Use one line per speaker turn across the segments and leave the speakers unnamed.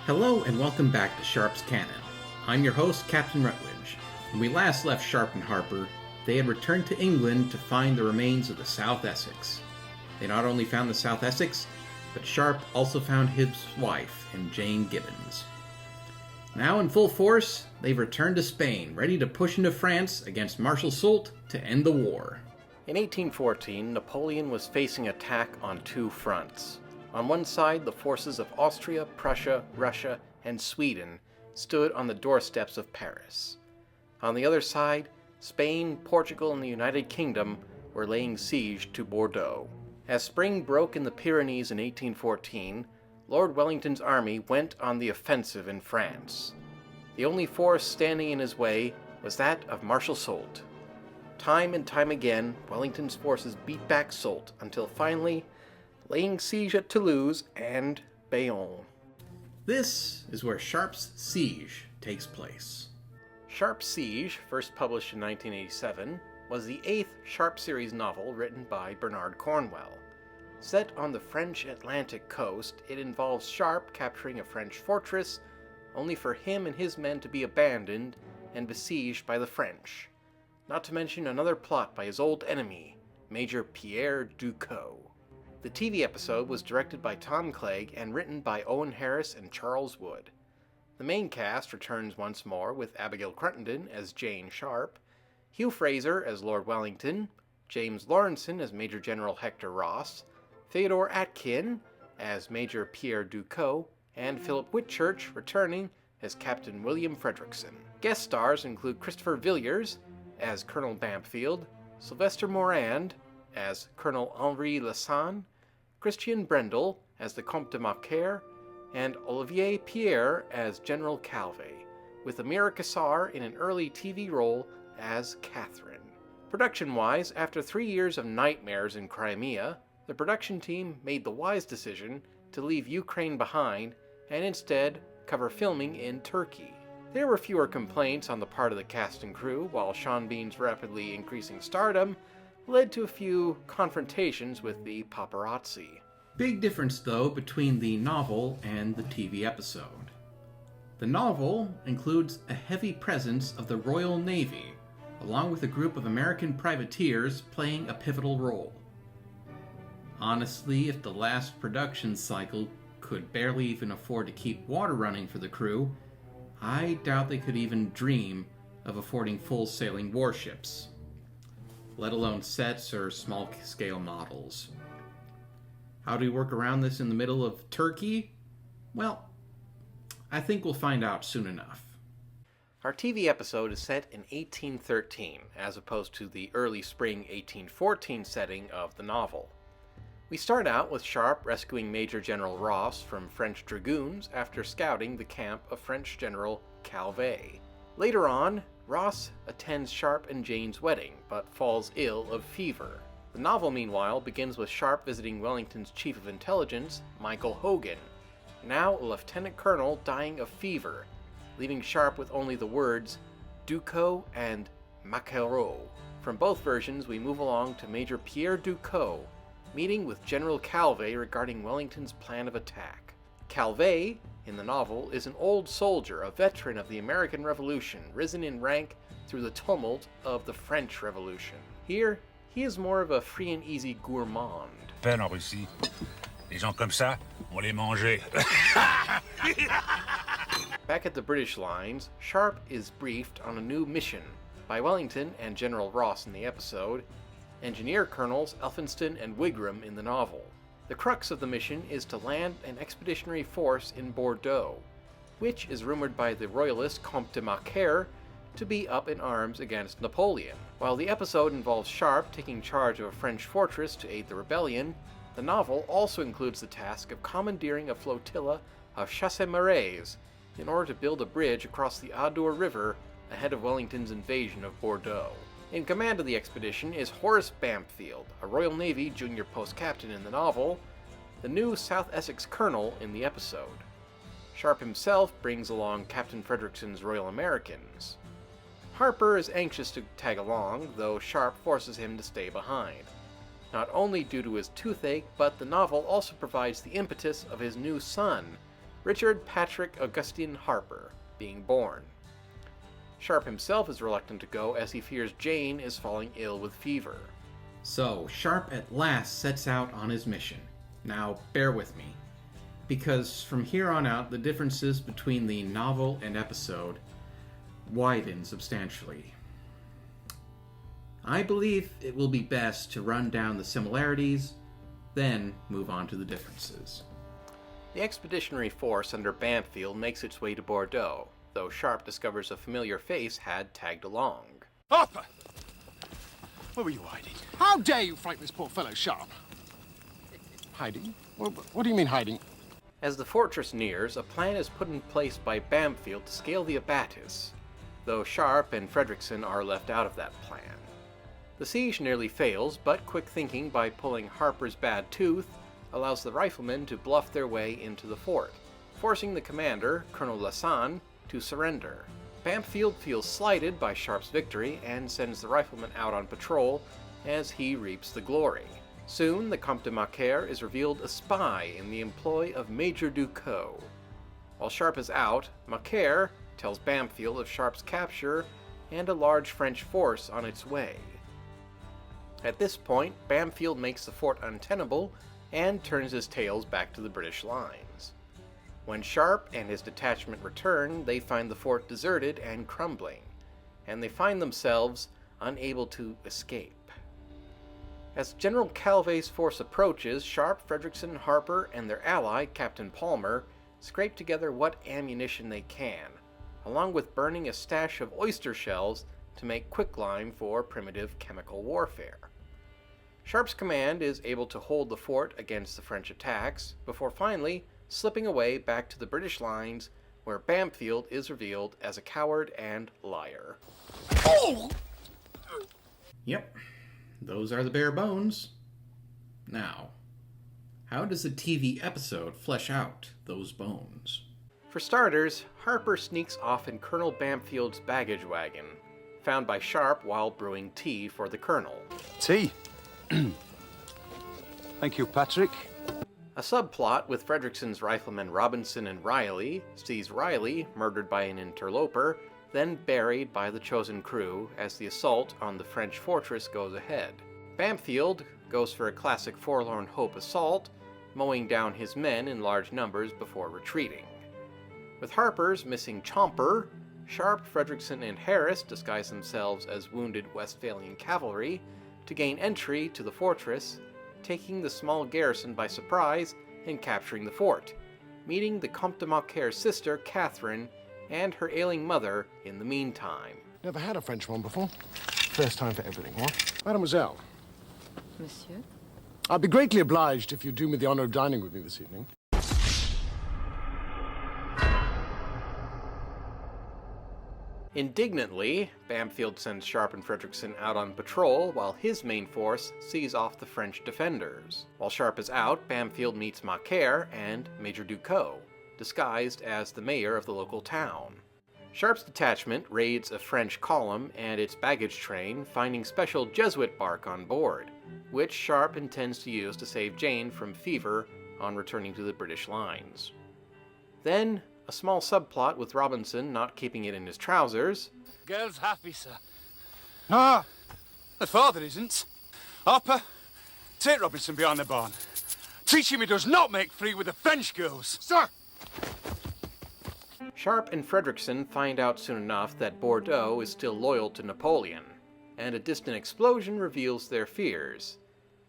Hello and welcome back to Sharpe's Canon. I'm your host, Captain Rutledge. When we last left Sharpe and Harper, they had returned to England to find the remains of the South Essex. They not only found the South Essex, but Sharpe also found his wife in Jane Gibbons. Now in full force, they've returned to Spain, ready to push into France against Marshal Soult to end the war.
In 1814, Napoleon was facing attack on two fronts. On one side, the forces of Austria, Prussia, Russia, and Sweden stood on the doorsteps of Paris. On the other side, Spain, Portugal, and the United Kingdom were laying siege to Bordeaux. As spring broke in the Pyrenees in 1814, Lord Wellington's army went on the offensive in France. The only force standing in his way was that of Marshal Soult. Time and time again, Wellington's forces beat back Soult until finally laying siege at Toulouse and Bayonne.
This is where Sharpe's Siege takes place.
Sharpe's Siege, first published in 1987, was the 8th Sharpe series novel written by Bernard Cornwell. Set on the French Atlantic coast, it involves Sharpe capturing a French fortress, only for him and his men to be abandoned and besieged by the French. Not to mention another plot by his old enemy, Major Pierre Ducos. The TV episode was directed by Tom Clegg and written by Owen Harris and Charles Wood. The main cast returns once more with Abigail Cruttendon as Jane Sharpe, Hugh Fraser as Lord Wellington, James Lawrenson as Major General Hector Ross, Theodore Atkin as Major Pierre Ducos, and Philip Whitchurch returning as Captain William Frederickson. Guest stars include Christopher Villiers as Colonel Bampfield, Sylvester Morand as Colonel Henri Lassagne, Christian Brendel as the Comte de Macaire, and Olivier Pierre as General Calvé, with Amira Kassar in an early TV role as Catherine. Production-wise, after 3 years of nightmares in Crimea, the production team made the wise decision to leave Ukraine behind and instead cover filming in Turkey. There were fewer complaints on the part of the cast and crew, while Sean Bean's rapidly increasing stardom led to a few confrontations with the paparazzi.
Big difference, though, between the novel and the TV episode. The novel includes a heavy presence of the Royal Navy, along with a group of American privateers playing a pivotal role. Honestly, if the last production cycle could barely even afford to keep water running for the crew, I doubt they could even dream of affording full-sailing warships, let alone sets or small-scale models. How do we work around this in the middle of Turkey? Well, I think we'll find out soon enough.
Our TV episode is set in 1813, as opposed to the early spring 1814 setting of the novel. We start out with Sharpe rescuing Major General Ross from French dragoons after scouting the camp of French General Calvé. Later on, Ross attends Sharpe and Jane's wedding, but falls ill of fever. The novel, meanwhile, begins with Sharpe visiting Wellington's chief of intelligence, Michael Hogan, now a lieutenant colonel dying of fever, leaving Sharpe with only the words Ducos and Maquereau. From both versions, we move along to Major Pierre Ducos, meeting with General Calvé regarding Wellington's plan of attack. Calvé, in the novel, is an old soldier, a veteran of the American Revolution, risen in rank through the tumult of the French Revolution. Here, he is more of a free and easy gourmand.
Peine en Russie. Les gens comme ça, on les mangeait.
Back at the British lines, Sharpe is briefed on a new mission by Wellington and General Ross in the episode, Engineer Colonels Elphinston and Wigram in the novel. The crux of the mission is to land an expeditionary force in Bordeaux, which is rumored by the royalist Comte de Macaire to be up in arms against Napoleon. While the episode involves Sharpe taking charge of a French fortress to aid the rebellion, the novel also includes the task of commandeering a flotilla of chasse-marées in order to build a bridge across the Adour River ahead of Wellington's invasion of Bordeaux. In command of the expedition is Horace Bampfield, a Royal Navy junior post captain in the novel, the new South Essex colonel in the episode. Sharpe himself brings along Captain Frederickson's Royal Americans. Harper is anxious to tag along, though Sharpe forces him to stay behind. not only due to his toothache, but the novel also provides the impetus of his new son, Richard Patrick Augustine Harper, being born. Sharpe himself is reluctant to go as he fears Jane is falling ill with fever.
So, Sharpe at last sets out on his mission. Now, bear with me, because from here on out, the differences between the novel and episode widen substantially. I believe it will be best to run down the similarities, then move on to the differences.
The expeditionary force under Bamfield makes its way to Bordeaux, though Sharpe discovers a familiar face had tagged along.
Harper! Where were you hiding? How dare you frighten this poor fellow, Sharpe? Hiding? What do you mean hiding?
As the fortress nears, a plan is put in place by Bamfield to scale the abatis, though Sharpe and Fredrickson are left out of that plan. The siege nearly fails, but quick thinking by pulling Harper's bad tooth allows the riflemen to bluff their way into the fort, forcing the commander, Colonel Lassagne, to surrender. Bamfield feels slighted by Sharpe's victory and sends the riflemen out on patrol as he reaps the glory. Soon, the Comte de Macaire is revealed a spy in the employ of Major Ducos. While Sharpe is out, Macaire tells Bamfield of Sharpe's capture and a large French force on its way. At this point, Bamfield makes the fort untenable and turns his tails back to the British lines. When Sharpe and his detachment return, they find the fort deserted and crumbling, and they find themselves unable to escape. As General Calvé's force approaches, Sharpe, Fredrickson, Harper, and their ally, Captain Palmer, scrape together what ammunition they can, along with burning a stash of oyster shells to make quicklime for primitive chemical warfare. Sharpe's command is able to hold the fort against the French attacks, before finally slipping away back to the British lines, where Bamfield is revealed as a coward and liar.
Yep, those are the bare bones. Now, how does a TV episode flesh out those bones?
For starters, Harper sneaks off in Colonel Bamfield's baggage wagon, found by Sharpe while brewing tea for the colonel.
Tea. Thank you, Patrick.
A subplot with Fredrickson's riflemen Robinson and Riley sees Riley murdered by an interloper, then buried by the chosen crew as the assault on the French fortress goes ahead. Bamfield goes for a classic forlorn hope assault, mowing down his men in large numbers before retreating. With Harper's missing chomper, Sharpe, Fredrickson, and Harris disguise themselves as wounded Westphalian cavalry to gain entry to the fortress, taking the small garrison by surprise and capturing the fort, meeting the Comte de Macaire's sister, Catherine, and her ailing mother in the meantime.
Never had a French one before. First time for everything, what? Mademoiselle.
Monsieur?
I'd be greatly obliged if you'd do me the honor of dining with me this evening.
Indignantly, Bamfield sends Sharpe and Fredrickson out on patrol while his main force sees off the French defenders. While Sharpe is out, Bamfield meets Macaire and Major Ducos, disguised as the mayor of the local town. Sharpe's detachment raids a French column and its baggage train, finding special Jesuit bark on board, which Sharpe intends to use to save Jane from fever on returning to the British lines. Then, a small subplot with Robinson not keeping it in his trousers.
Girl's happy, sir.
No, the father isn't. Harper, take Robinson behind the barn. Teach him he does not make free with the French girls. Sir!
Sharpe and Fredrickson find out soon enough that Bordeaux is still loyal to Napoleon, and a distant explosion reveals their fears.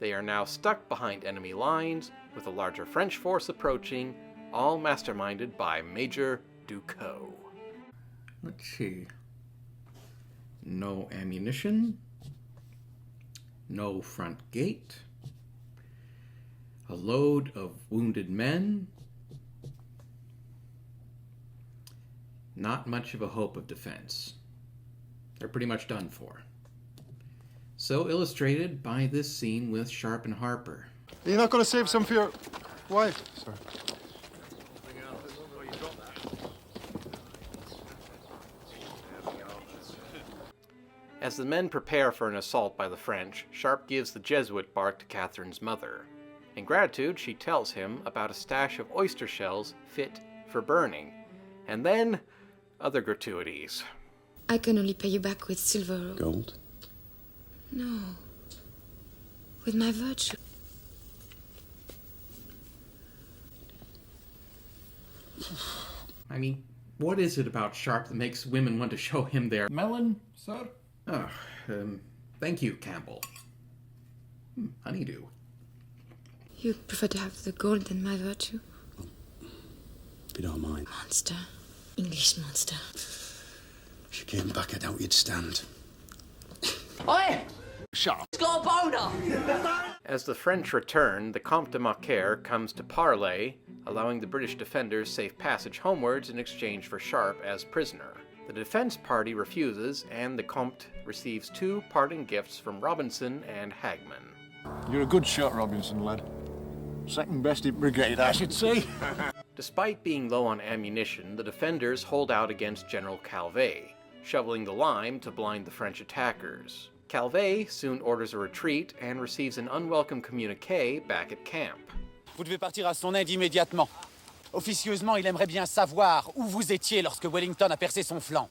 They are now stuck behind enemy lines, with a larger French force approaching, all masterminded by Major Ducos.
Let's see. No ammunition. No front gate. A load of wounded men. Not much of a hope of defense. They're pretty much done for. So illustrated by this scene with Sharpe and Harper.
You're not going to save some for your wife, sir?
As the men prepare for an assault by the French, Sharpe gives the Jesuit bark to Catherine's mother. In gratitude, she tells him about a stash of oyster shells fit for burning, and then other gratuities.
I can only pay you back with silver.
Gold?
No. With my virtue.
I mean, what is it about Sharpe that makes women want to show him their...
Melon, sir?
Oh, thank you, Campbell. Honeydew.
You prefer to have the gold than my virtue?
If you don't mind.
Monster. English monster.
If you came back, I doubt you'd stand.
Oi!
Sharpe.
He's got a boner!
As the French return, the Comte de Macaire comes to parley, allowing the British defenders safe passage homewards in exchange for Sharpe as prisoner. The defense party refuses, and the Comte receives 2 parting gifts from Robinson and Hagman.
You're a good shot, Robinson, lad. Second best in brigade, I should say.
Despite being low on ammunition, the defenders hold out against General Calvet, shoveling the lime to blind the French attackers. Calvet soon orders a retreat and receives an unwelcome communiqué back at camp.
Vous devez partir à son aide immédiatement. Officieusement, il aimerait bien savoir où vous étiez lorsque Wellington a percé son flanc.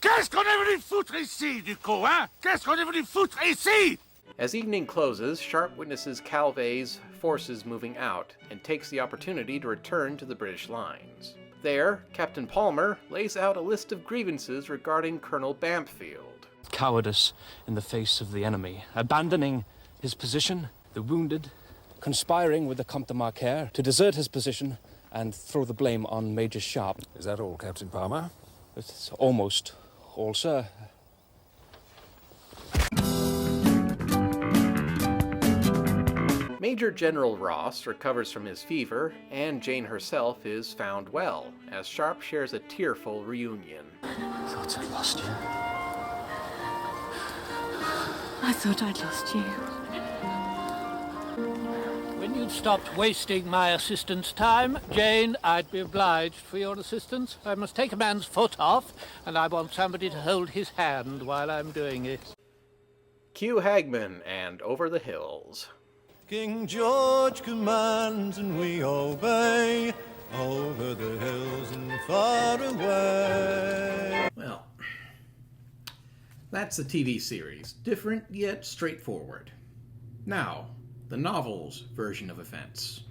Qu'est-ce qu'on est venu foutre ici, Ducot, hein? Qu'est-ce qu'on est venu foutre ici?
As evening closes, Sharpe witnesses Calvet's forces moving out and takes the opportunity to return to the British lines. There, Captain Palmer lays out a list of grievances regarding Colonel Bampfield.
Cowardice in the face of the enemy, abandoning his position, the wounded, conspiring with the Comte de Macaire to desert his position and throw the blame on Major Sharpe.
Is that all, Captain Palmer?
It's almost all, sir.
Major General Ross recovers from his fever, and Jane herself is found well, as Sharpe shares a tearful reunion.
I thought I'd lost you.
I thought I'd lost you.
When you've stopped wasting my assistant's time, Jane, I'd be obliged for your assistance. I must take a man's foot off, and I want somebody to hold his hand while I'm doing it.
Cue Hagman and Over the Hills.
King George commands and we obey, over the hills and far away.
Well, that's the TV series. Different yet straightforward. Now, the novel's version of events.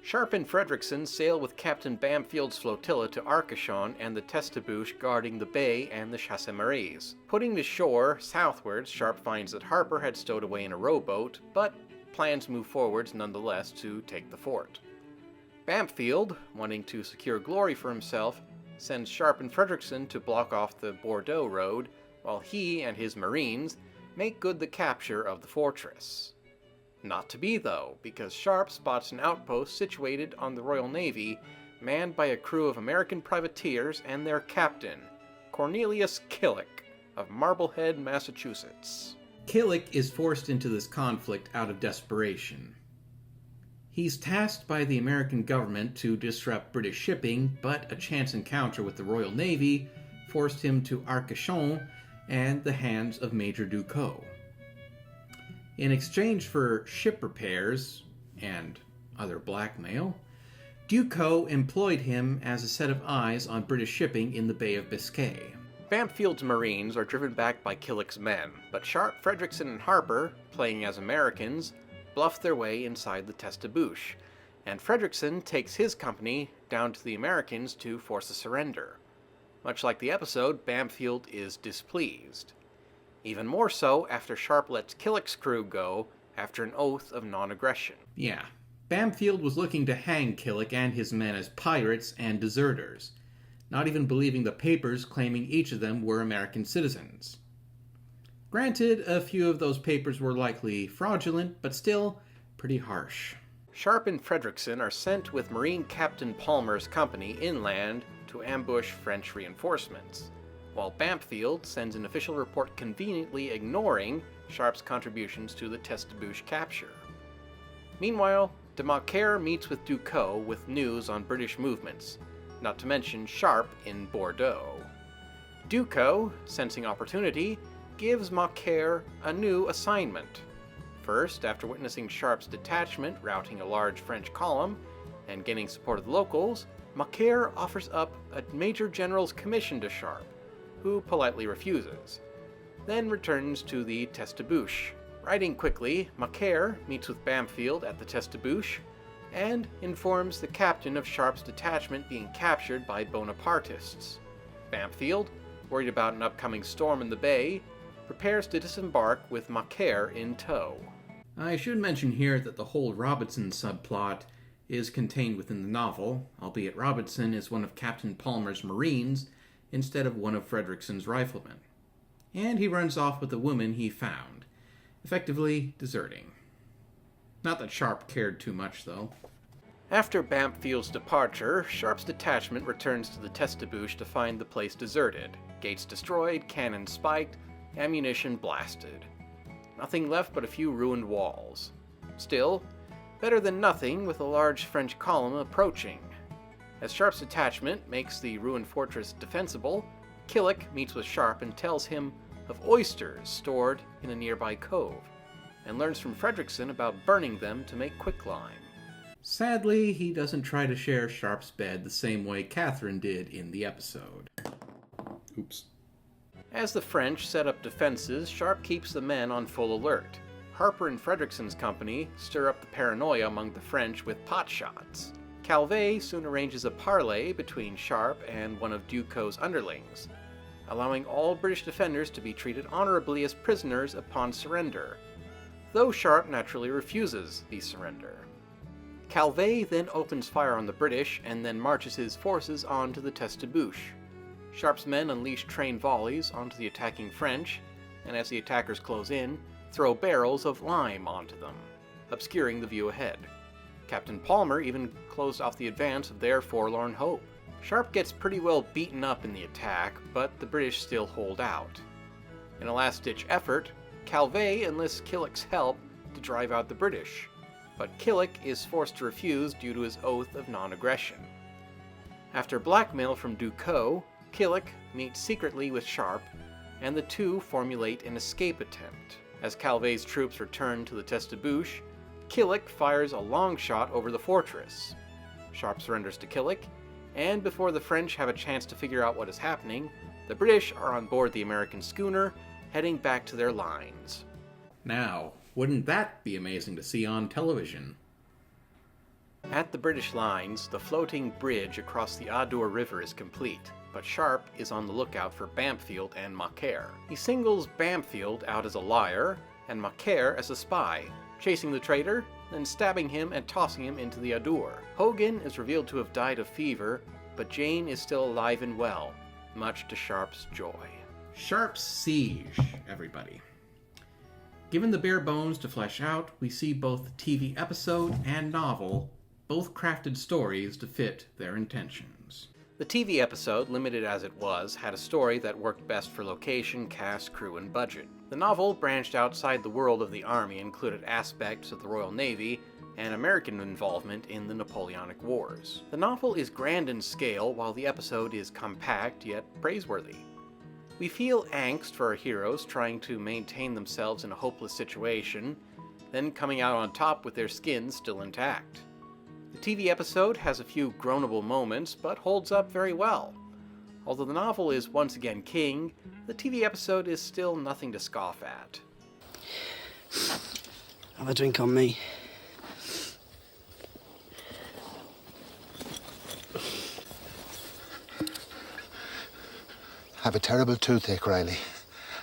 Sharpe and Fredrickson sail with Captain Bamfield's flotilla to Arcachon and the Testebouche guarding the bay and the Chasse-Maries. Putting to shore southwards, Sharpe finds that Harper had stowed away in a rowboat, but plans move forwards nonetheless to take the fort. Bamfield, wanting to secure glory for himself, sends Sharpe and Fredrickson to block off the Bordeaux road, while he and his marines make good the capture of the fortress. Not to be, though, because Sharpe spots an outpost situated on the Royal Navy, manned by a crew of American privateers and their captain, Cornelius Killick, of Marblehead, Massachusetts.
Killick is forced into this conflict out of desperation. He's tasked by the American government to disrupt British shipping, but a chance encounter with the Royal Navy forced him to Arcachon and the hands of Major Ducot. In exchange for ship repairs and other blackmail, Ducot employed him as a set of eyes on British shipping in the Bay of Biscay.
Bamfield's Marines are driven back by Killick's men, but Sharpe, Fredrickson, and Harper, playing as Americans, bluff their way inside the Testebouche, and Fredrickson takes his company down to the Americans to force a surrender. Much like the episode, Bamfield is displeased. Even more so after Sharpe lets Killick's crew go after an oath of non-aggression.
Yeah, Bamfield was looking to hang Killick and his men as pirates and deserters, not even believing the papers claiming each of them were American citizens. Granted, a few of those papers were likely fraudulent, but still pretty harsh.
Sharpe and Fredrickson are sent with Marine Captain Palmer's company inland to ambush French reinforcements, while Bamfield sends an official report conveniently ignoring Sharpe's contributions to the Testebouche capture. Meanwhile, de Macaire meets with Ducot with news on British movements, not to mention Sharpe in Bordeaux. Ducot, sensing opportunity, gives Macaire a new assignment. First, after witnessing Sharpe's detachment routing a large French column and gaining support of the locals, Macaire offers up a Major General's commission to Sharpe, who politely refuses, then returns to the Testibouche. Riding quickly, Macaire meets with Bamfield at the Testibouche and informs the captain of Sharpe's detachment being captured by Bonapartists. Bamfield, worried about an upcoming storm in the bay, prepares to disembark with Macaire in tow.
I should mention here that the whole Robinson subplot is contained within the novel, albeit Robinson is one of Captain Palmer's Marines instead of one of Fredrickson's riflemen. And he runs off with the woman he found, effectively deserting. Not that Sharpe cared too much, though.
After Bamfield's departure, Sharpe's detachment returns to the Testibouche to find the place deserted, gates destroyed, cannons spiked, ammunition blasted. Nothing left but a few ruined walls. Still, better than nothing with a large French column approaching. As Sharpe's detachment makes the ruined fortress defensible, Killick meets with Sharpe and tells him of oysters stored in a nearby cove, and learns from Fredrickson about burning them to make quicklime.
Sadly, he doesn't try to share Sharpe's bed the same way Catherine did in the episode. Oops.
As the French set up defenses, Sharpe keeps the men on full alert. Harper and Fredrickson's company stir up the paranoia among the French with pot shots. Calvet soon arranges a parley between Sharpe and one of Ducos's underlings, allowing all British defenders to be treated honorably as prisoners upon surrender, though Sharpe naturally refuses the surrender. Calvet then opens fire on the British and then marches his forces onto the Testibouche. Sharpe's men unleash train volleys onto the attacking French, and as the attackers close in, throw barrels of lime onto them, obscuring the view ahead. Captain Palmer even closed off the advance of their forlorn hope. Sharpe gets pretty well beaten up in the attack, but the British still hold out. In a last-ditch effort, Calvet enlists Killick's help to drive out the British, but Killick is forced to refuse due to his oath of non-aggression. After blackmail from Ducos, Killick meets secretly with Sharpe, and the two formulate an escape attempt. As Calvet's troops return to the Testibouche, Killick fires a long shot over the fortress. Sharpe surrenders to Killick, and before the French have a chance to figure out what is happening, the British are on board the American schooner, heading back to their lines.
Now, wouldn't that be amazing to see on television?
At the British lines, the floating bridge across the Adour River is complete, but Sharpe is on the lookout for Bamfield and Macaire. He singles Bamfield out as a liar, and Macaire as a spy, chasing the traitor, then stabbing him and tossing him into the Adour. Hogan is revealed to have died of fever, but Jane is still alive and well, much to Sharpe's joy.
Sharpe's siege, everybody. Given the bare bones to flesh out, we see both the TV episode and novel, both crafted stories to fit their intentions.
The TV episode, limited as it was, had a story that worked best for location, cast, crew, and budget. The novel branched outside the world of the Army, included aspects of the Royal Navy, and American involvement in the Napoleonic Wars. The novel is grand in scale, while the episode is compact yet praiseworthy. We feel angst for our heroes trying to maintain themselves in a hopeless situation, then coming out on top with their skins still intact. The TV episode has a few groanable moments, but holds up very well. Although the novel is once again king, the TV episode is still nothing to scoff at.
Have a drink on me.
I have a terrible toothache, Riley.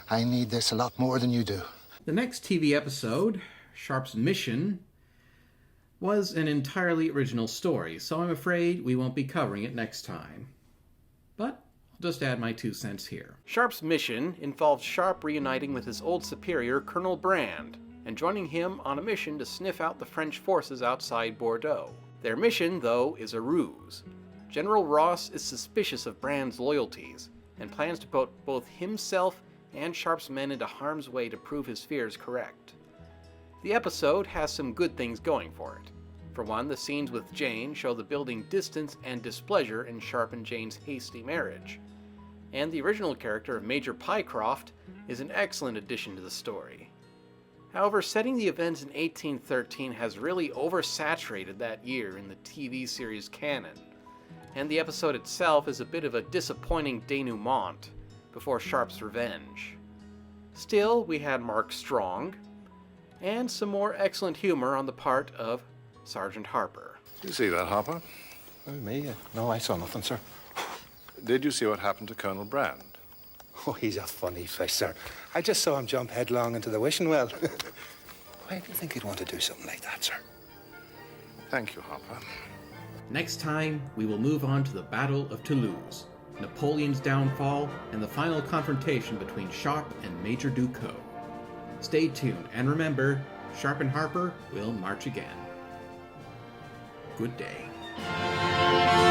I need this a lot more than you do.
The next TV episode, Sharpe's Mission, was an entirely original story, so I'm afraid we won't be covering it next time. But I'll just add my 2 cents here.
Sharpe's mission involves Sharpe reuniting with his old superior, Colonel Brand, and joining him on a mission to sniff out the French forces outside Bordeaux. Their mission, though, is a ruse. General Ross is suspicious of Brand's loyalties, and plans to put both himself and Sharpe's men into harm's way to prove his fears correct. The episode has some good things going for it. For one, the scenes with Jane show the building distance and displeasure in Sharpe and Jane's hasty marriage. And the original character of Major Pycroft is an excellent addition to the story. However, setting the events in 1813 has really oversaturated that year in the TV series canon. and the episode itself is a bit of a disappointing denouement before Sharpe's revenge. Still, we had Mark Strong, and some more excellent humor on the part of Sergeant Harper.
Did you see that, Harper?
Oh, me? No, I saw nothing, sir.
Did you see what happened to Colonel Brand?
Oh, he's a funny fish, sir. I just saw him jump headlong into the wishing well. Why do you think he'd want to do something like that, sir?
Thank you, Harper.
Next time, we will move on to the Battle of Toulouse, Napoleon's downfall, and the final confrontation between Sharpe and Major Ducos. Stay tuned, and remember, Sharpe and Harper will march again. Good day.